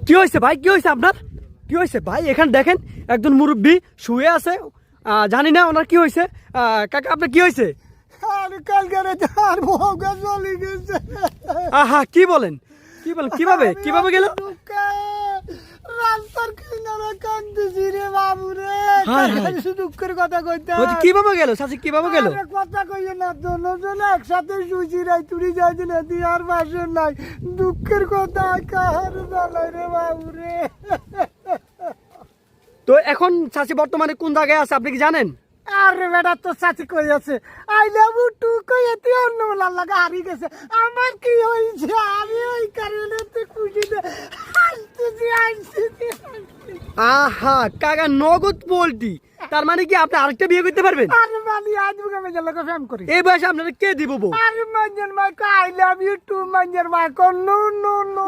কি হয়েছে ভাই, কি হয়েছে আপনার, কি হয়েছে ভাই? এখানে দেখেন একজন মুরব্বী শুয়ে আছে, জানি না ওনার কি হয়েছে। কাকা আপনার কি হয়েছে? আহা, কি বলেন, কি বলেন, কিভাবে কিভাবে গেল? দুঃখের কথা কইতে কিভাবে গেল চাচি, কিভাবে গেল? কথা কইয়ে না, দুজন একসাথে শুইছি রাইতুরি যাইছি না, তুই আর বাসন নাই। দুঃখের কথা কার জ্বালাই রে বাবুরে। তো এখন চাচি বর্তমানে কোন জায়গায় আছে আপনি কি জানেন? আরে বেটা তো চাচি কই আছে, আই লাভ ইউ টু কই এতে অন্য লাল লাগা হারিয়ে গেছে। আমার কি হইছে, আমি ওই কারণে তো খুশিতে হাসতেছি। আহা কাকা, নগদ পোল্টি, তার মানে কি আপনি আরেকটা বিয়ে করতে পারবেন? আরে মানি আজ বুকে মেজে ফ্যাম করি। এই বয়সে আপনারা কে দিব বউ? আরে Manjan my I love you too Manjan my no no no.